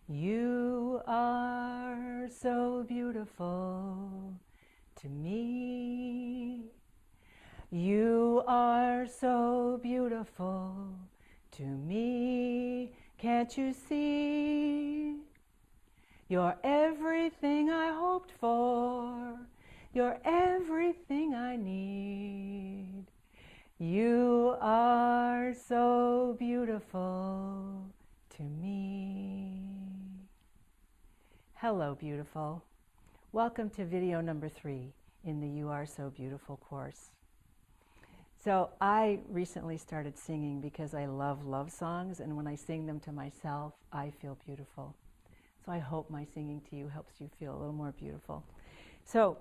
You are so beautiful to me. You are so beautiful to me. Can't you see? You're everything I hoped for. You're everything I need. You are so beautiful to me. Hello, beautiful. Welcome to video number 3 in the You Are So Beautiful course. So I recently started singing because I love love songs, and when I sing them to myself, I feel beautiful. So I hope my singing to you helps you feel a little more beautiful. So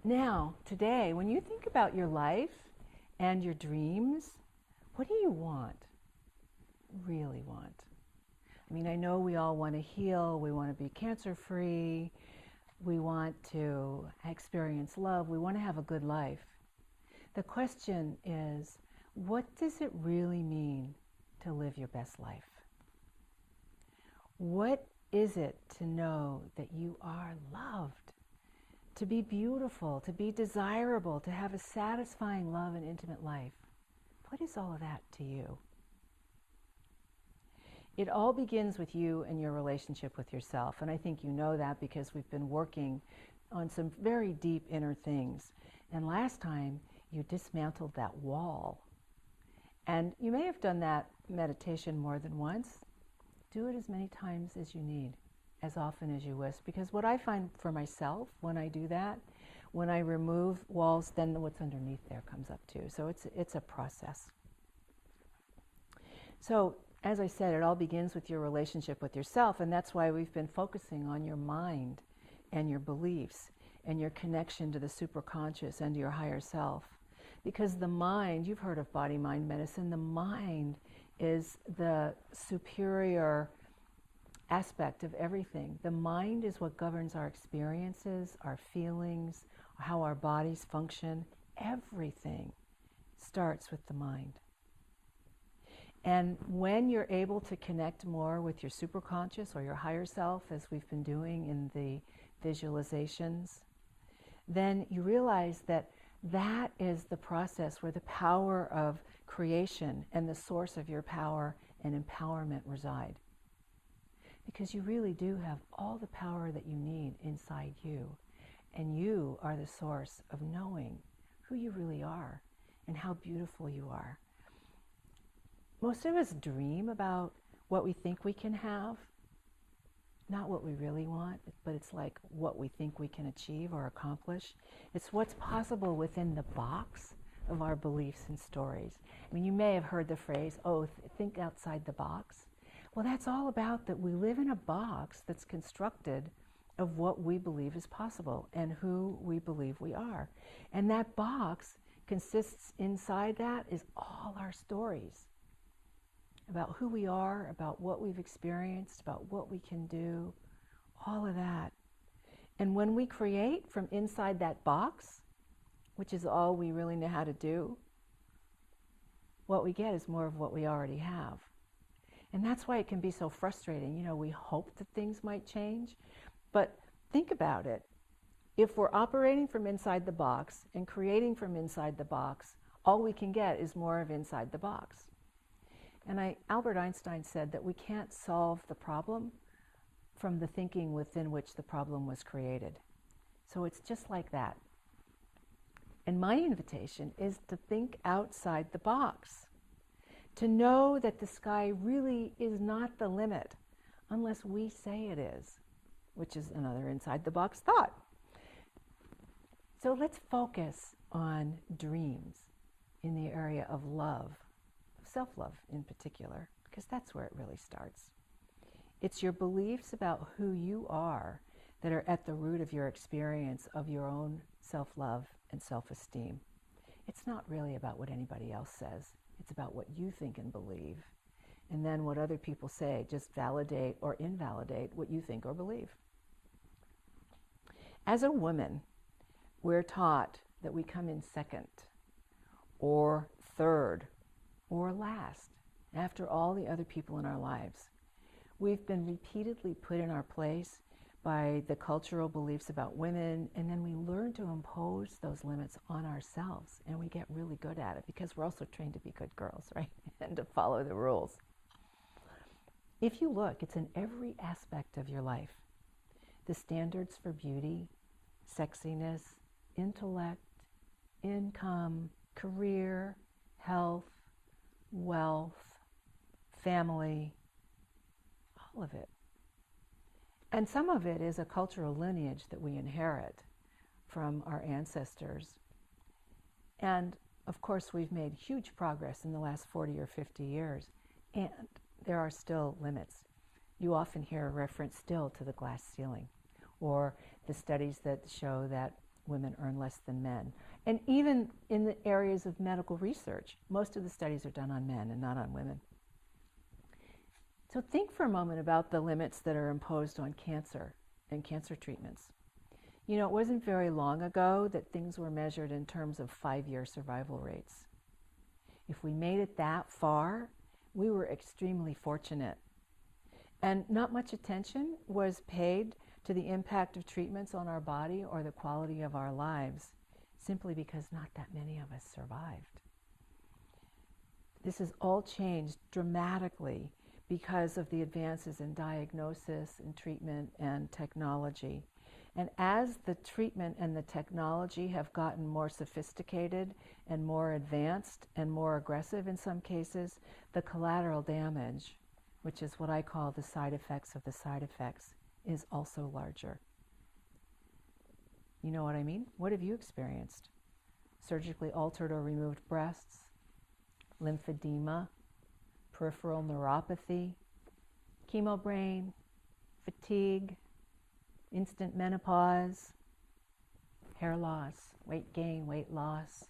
now, today, when you think about your life and your dreams, what do you want? Really want? I mean, I know we all want to heal, we want to be cancer-free, we want to experience love, we want to have a good life. The question is, what does it really mean to live your best life? What is it to know that you are loved, to be beautiful, to be desirable, to have a satisfying love and intimate life? What is all of that to you? It all begins with you and your relationship with yourself, and I think you know that because we've been working on some very deep inner things. And last time, you dismantled that wall. And you may have done that meditation more than once. Do it as many times as you need, as often as you wish. Because what I find for myself when I do that, when I remove walls, then what's underneath there comes up too. So it's a process. So, as I said, it all begins with your relationship with yourself, and that's why we've been focusing on your mind and your beliefs and your connection to the superconscious and to your higher self. Because the mind, you've heard of body-mind medicine, the mind is the superior aspect of everything. The mind is what governs our experiences, our feelings, how our bodies function. Everything starts with the mind. And when you're able to connect more with your superconscious or your higher self, as we've been doing in the visualizations, then you realize that that is the process where the power of creation and the source of your power and empowerment reside. Because you really do have all the power that you need inside you. And you are the source of knowing who you really are and how beautiful you are. Most of us dream about what we think we can have, not what we really want, but it's like what we think we can achieve or accomplish. It's what's possible within the box of our beliefs and stories. I mean, you may have heard the phrase, think outside the box. Well, that's all about that we live in a box that's constructed of what we believe is possible and who we believe we are. And that box consists, inside that is all our stories about who we are, about what we've experienced, about what we can do, all of that. And when we create from inside that box, which is all we really know how to do, what we get is more of what we already have. And that's why it can be so frustrating. You know, we hope that things might change, but think about it. If we're operating from inside the box and creating from inside the box, all we can get is more of inside the box. And Albert Einstein said that we can't solve the problem from the thinking within which the problem was created. So it's just like that. And my invitation is to think outside the box, to know that the sky really is not the limit unless we say it is, which is another inside the box thought. So let's focus on dreams in the area of love. Self-love in particular, because that's where it really starts. It's your beliefs about who you are that are at the root of your experience of your own self-love and self-esteem. It's not really about what anybody else says. It's about what you think and believe. And then what other people say just validate or invalidate what you think or believe. As a woman, we're taught that we come in second or third or last after all the other people in our lives. We've been repeatedly put in our place by the cultural beliefs about women, and then we learn to impose those limits on ourselves, and we get really good at it because we're also trained to be good girls, right? And to follow the rules. If you look, it's in every aspect of your life. The standards for beauty, sexiness, intellect, income, career, health, wealth, family, all of it. And some of it is a cultural lineage that we inherit from our ancestors. And of course, we've made huge progress in the last 40 or 50 years, and there are still limits. You often hear a reference still to the glass ceiling, or the studies that show that women earn less than men. And even in the areas of medical research, most of the studies are done on men and not on women. So think for a moment about the limits that are imposed on cancer and cancer treatments. You know, it wasn't very long ago that things were measured in terms of 5-year survival rates. If we made it that far, we were extremely fortunate. And not much attention was paid to the impact of treatments on our body or the quality of our lives, simply because not that many of us survived. This has all changed dramatically because of the advances in diagnosis and treatment and technology. And as the treatment and the technology have gotten more sophisticated and more advanced and more aggressive in some cases, the collateral damage, which is what I call the side effects of the side effects, is also larger. You know what I mean? What have you experienced? Surgically altered or removed breasts, lymphedema, peripheral neuropathy, chemo brain, fatigue, instant menopause, hair loss, weight gain, weight loss.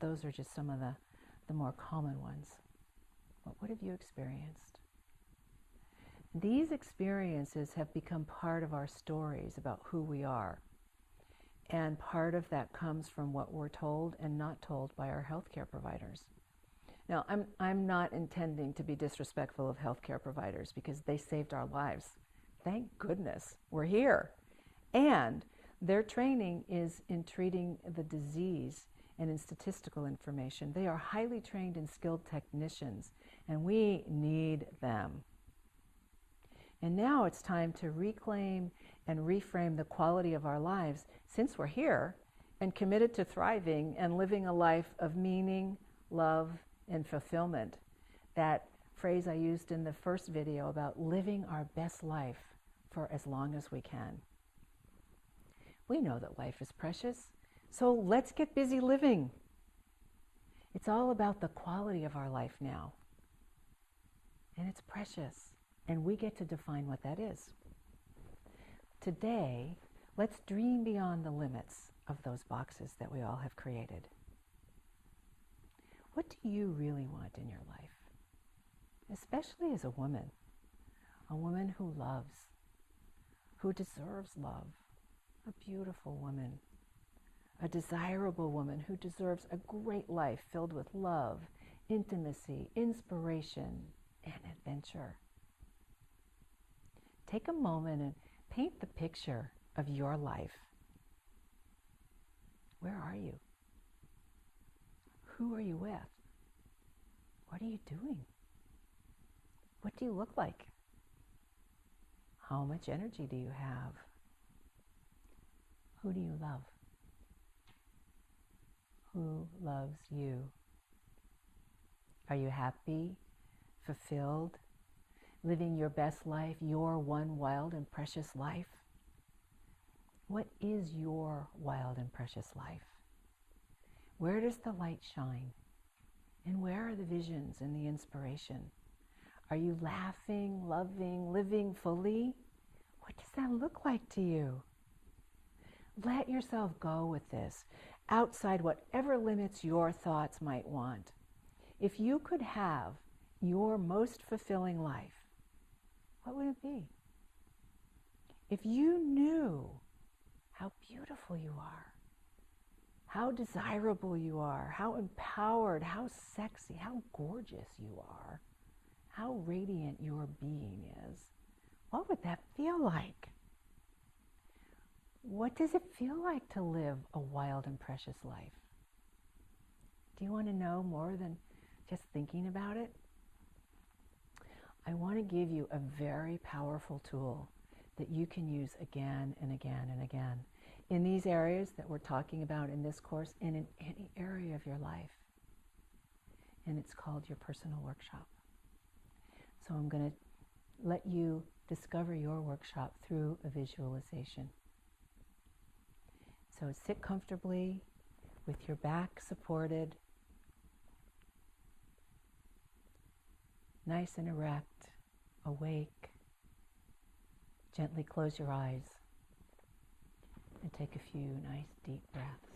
Those are just some of the more common ones. But what have you experienced? These experiences have become part of our stories about who we are. And part of that comes from what we're told and not told by our healthcare providers. Now, I'm not intending to be disrespectful of healthcare providers because they saved our lives. Thank goodness we're here. And their training is in treating the disease and in statistical information. They are highly trained and skilled technicians, and we need them. And now it's time to reclaim and reframe the quality of our lives since we're here and committed to thriving and living a life of meaning, love, and fulfillment. That phrase I used in the first video about living our best life for as long as we can. We know that life is precious, so let's get busy living. It's all about the quality of our life now. And it's precious, and we get to define what that is. Today, let's dream beyond the limits of those boxes that we all have created. What do you really want in your life? Especially as a woman who loves, who deserves love, a beautiful woman, a desirable woman who deserves a great life filled with love, intimacy, inspiration, and adventure. Take a moment and paint the picture of your life. Where are you? Who are you with? What are you doing? What do you look like? How much energy do you have? Who do you love? Who loves you? Are you happy, fulfilled, living your best life, your one wild and precious life? What is your wild and precious life? Where does the light shine? And where are the visions and the inspiration? Are you laughing, loving, living fully? What does that look like to you? Let yourself go with this, outside whatever limits your thoughts might want. If you could have your most fulfilling life, what would it be? If you knew how beautiful you are, how desirable you are, how empowered, how sexy, how gorgeous you are, how radiant your being is, what would that feel like? What does it feel like to live a wild and precious life? Do you want to know more than just thinking about it? I want to give you a very powerful tool that you can use again and again and again in these areas that we're talking about in this course and in any area of your life. And it's called your personal workshop. So I'm going to let you discover your workshop through a visualization. So sit comfortably with your back supported, nice and erect, awake. Gently close your eyes and take a few nice deep breaths.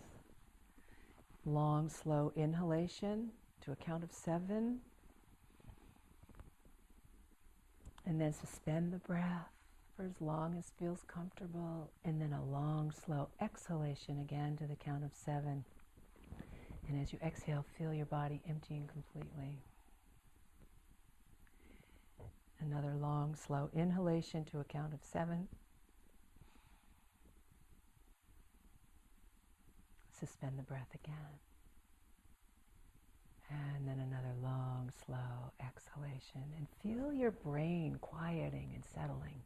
Long, slow inhalation to a count of 7. And then suspend the breath for as long as feels comfortable. And then a long, slow exhalation again to the count of 7. And as you exhale, feel your body emptying completely. Another long, slow inhalation to a count of 7. Suspend the breath again. And then another long, slow exhalation. And feel your brain quieting and settling.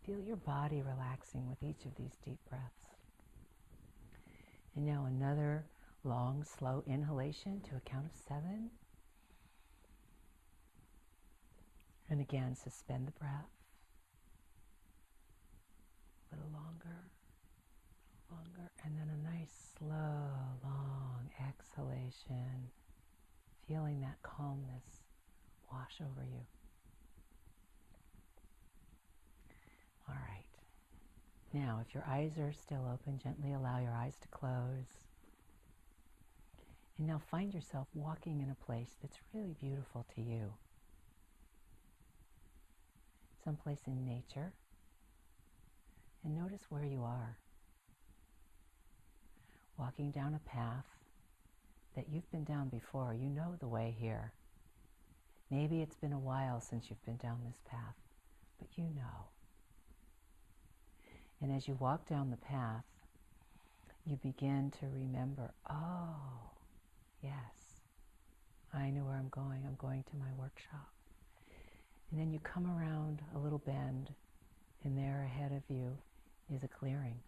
Feel your body relaxing with each of these deep breaths. And now another long, slow inhalation to a count of 7. And again, suspend the breath. A little longer, and then a nice, slow, long exhalation. Feeling that calmness wash over you. All right. Now, if your eyes are still open, gently allow your eyes to close. And now find yourself walking in a place that's really beautiful to you. Someplace in nature. And notice where you are. Walking down a path that you've been down before. You know the way here. Maybe it's been a while since you've been down this path, but you know. And as you walk down the path, you begin to remember, oh, yes, I know where I'm going. I'm going to my workshop. And then you come around a little bend, and there ahead of you is a clearing.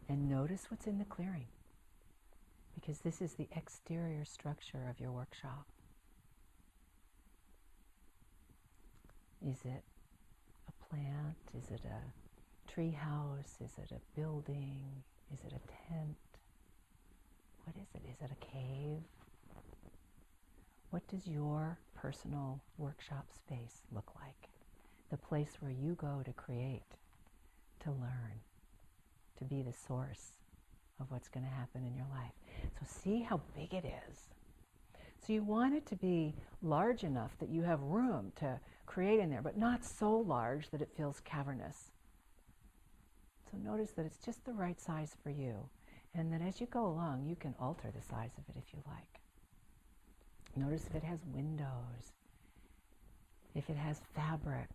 And notice what's in the clearing, because this is the exterior structure of your workshop. Is it a plant? Is it a tree house? Is it a building? Is it a tent? What is it? Is it a cave? What does your personal workshop space look like? The place where you go to create, to learn, to be the source of what's going to happen in your life. So see how big it is. So you want it to be large enough that you have room to create in there, but not so large that it feels cavernous. So notice that it's just the right size for you, and that as you go along, you can alter the size of it if you like. Notice if it has windows, if it has fabric,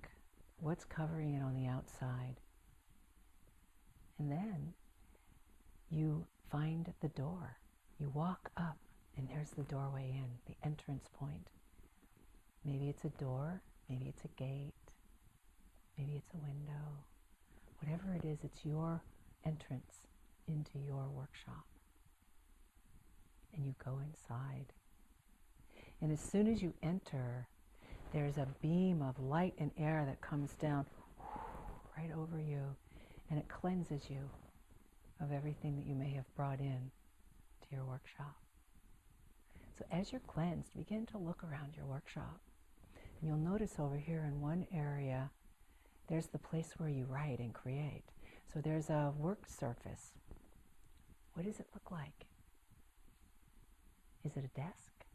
what's covering it on the outside. And then you find the door. You walk up, and there's the doorway in, the entrance point. Maybe it's a door, maybe it's a gate, maybe it's a window. Whatever it is, it's your entrance into your workshop. And you go inside. And as soon as you enter, there's a beam of light and air that comes down right over you, and it cleanses you of everything that you may have brought in to your workshop. So as you're cleansed, begin to look around your workshop. And you'll notice over here in one area, there's the place where you write and create. So there's a work surface. What does it look like? Is it a desk?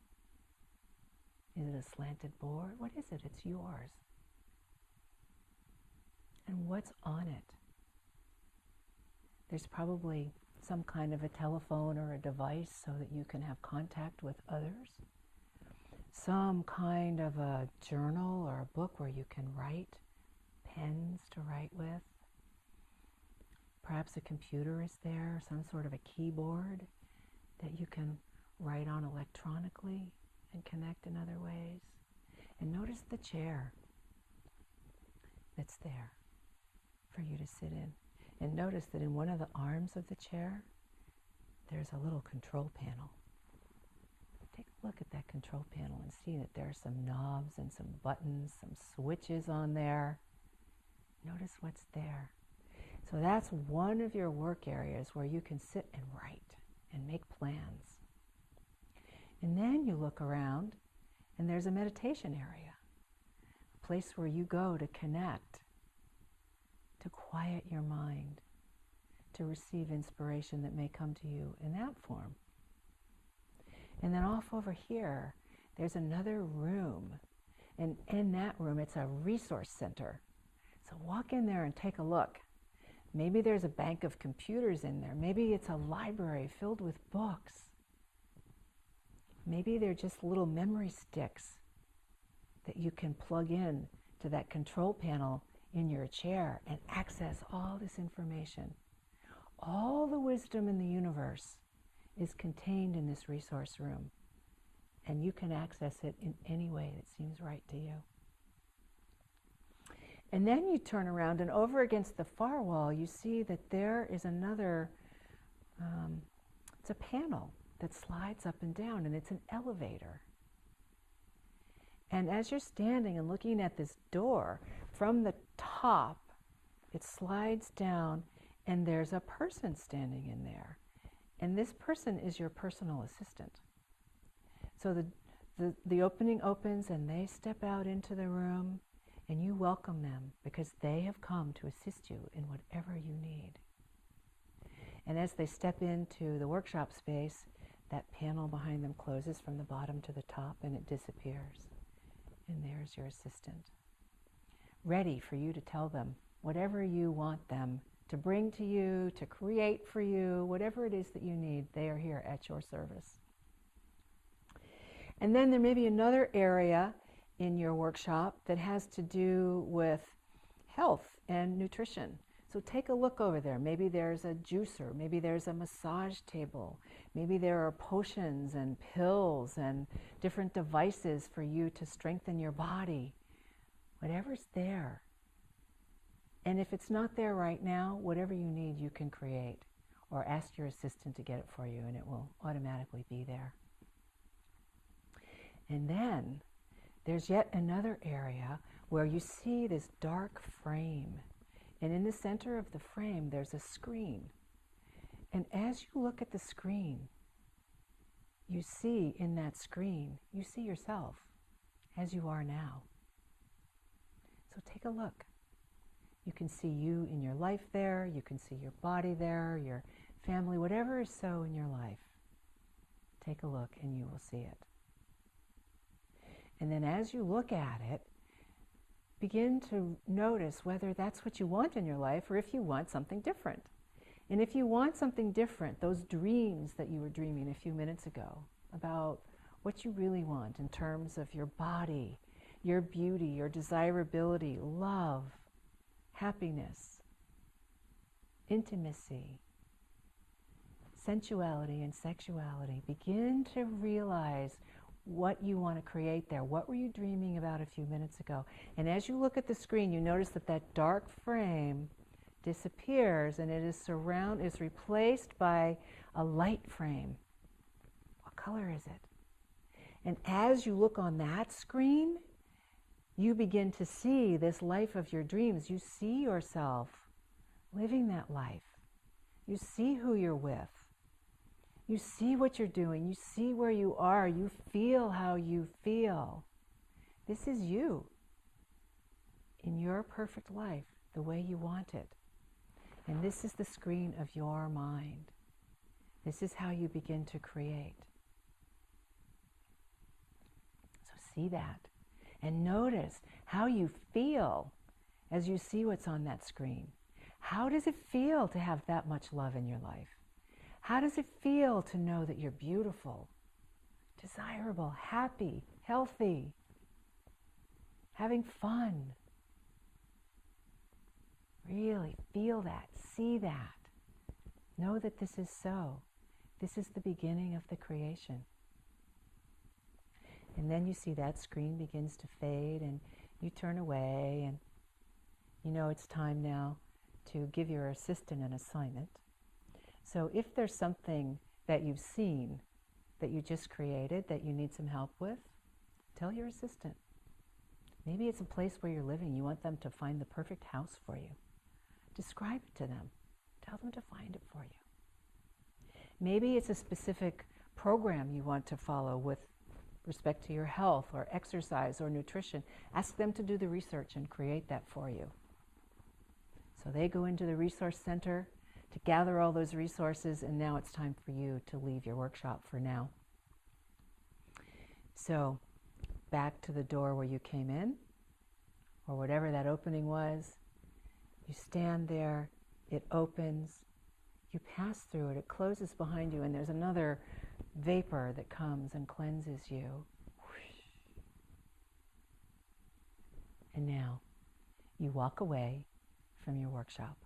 Is it a slanted board? What is it? It's yours. And what's on it? There's probably some kind of a telephone or a device so that you can have contact with others. some kind of a journal or a book where you can write, pens to write with. Perhaps a computer is there, some sort of a keyboard that you can write on electronically and connect in other ways. And notice the chair that's there for you to sit in. And notice that in one of the arms of the chair, there's a little control panel. Take a look at that control panel and see that there are some knobs and some buttons, some switches on there. Notice what's there. So that's one of your work areas where you can sit and write and make plans. And then you look around and there's a meditation area, a place where you go to connect, to quiet your mind, to receive inspiration that may come to you in that form. And then off over here, there's another room. And in that room, it's a resource center. So walk in there and take a look. Maybe there's a bank of computers in there. Maybe it's a library filled with books. Maybe they're just little memory sticks that you can plug in to that control panel in your chair and access all this information. All the wisdom in the universe is contained in this resource room, and you can access it in any way that seems right to you. And then you turn around, and over against the far wall, you see that there is another, it's a panel that slides up and down, and it's an elevator. And as you're standing and looking at this door, from the top, it slides down, and there's a person standing in there. And this person is your personal assistant. So the opening opens, and they step out into the room, and you welcome them because they have come to assist you in whatever you need. And as they step into the workshop space, that panel behind them closes from the bottom to the top, and it disappears. And there's your assistant, ready for you to tell them whatever you want them to bring to you, to create for you, whatever it is that you need, they are here at your service. And then there may be another area in your workshop that has to do with health and nutrition. So take a look over there. Maybe there's a juicer, maybe there's a massage table, maybe there are potions and pills and different devices for you to strengthen your body. Whatever's there. And if it's not there right now, whatever you need, you can create or ask your assistant to get it for you, and it will automatically be there. And then there's yet another area where you see this dark frame. And in the center of the frame, there's a screen. And as you look at the screen, you see in that screen, you see yourself as you are now. So take a look. You can see you in your life there, you can see your body there, your family, whatever is so in your life. Take a look and you will see it. And then as you look at it, begin to notice whether that's what you want in your life or if you want something different. And if you want something different, those dreams that you were dreaming a few minutes ago about what you really want in terms of your body, your beauty, your desirability, love, happiness, intimacy, sensuality and sexuality, begin to realize what you want to create there. What were you dreaming about a few minutes ago? And as you look at the screen, you notice that that dark frame disappears and it is replaced by a light frame. What color is it? And as you look on that screen, you begin to see this life of your dreams. You see yourself living that life. You see who you're with. You see what you're doing. You see where you are. You feel how you feel. This is you in your perfect life, the way you want it. And this is the screen of your mind. This is how you begin to create. So see that. And notice how you feel as you see what's on that screen. How does it feel to have that much love in your life? How does it feel to know that you're beautiful, desirable, happy, healthy, having fun. Really feel that, see that. Know that this is so. This is the beginning of the creation. And then you see that screen begins to fade and you turn away and you know it's time now to give your assistant an assignment. So if there's something that you've seen that you just created that you need some help with, tell your assistant. Maybe it's a place where you're living. You want them to find the perfect house for you. Describe it to them. Tell them to find it for you. Maybe it's a specific program you want to follow with respect to your health or exercise or nutrition. Ask them to do the research and create that for you. So they go into the resource center to gather all those resources, and now it's time for you to leave your workshop for now. So back to the door where you came in, or whatever that opening was. You stand there, it opens, you pass through it, it closes behind you, and there's another vapor that comes and cleanses you. And now you walk away from your workshop,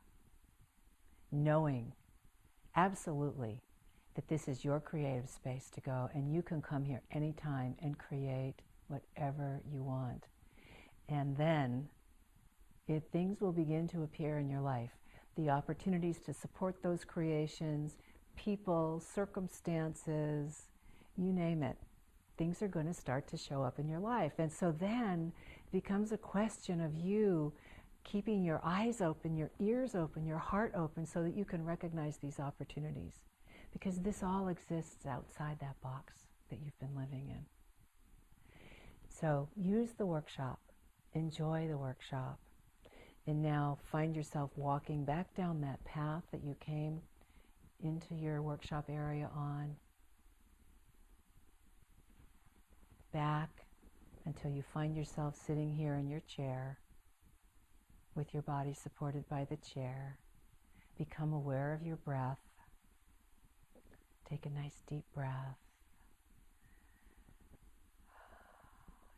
knowing absolutely that this is your creative space to go, and you can come here anytime and create whatever you want. And then things will begin to appear in your life. The opportunities to support those creations, people, circumstances, you name it. Things are going to start to show up in your life. And so then it becomes a question of you keeping your eyes open, your ears open, your heart open, so that you can recognize these opportunities. Because this all exists outside that box that you've been living in. So use the workshop, enjoy the workshop, and now find yourself walking back down that path that you came into your workshop area on, back until you find yourself sitting here in your chair with your body supported by the chair. Become aware of your breath. Take a nice deep breath.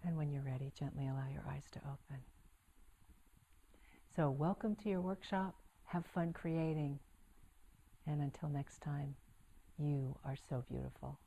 And when you're ready, gently allow your eyes to open. So welcome to your workshop. Have fun creating. And until next time, you are so beautiful.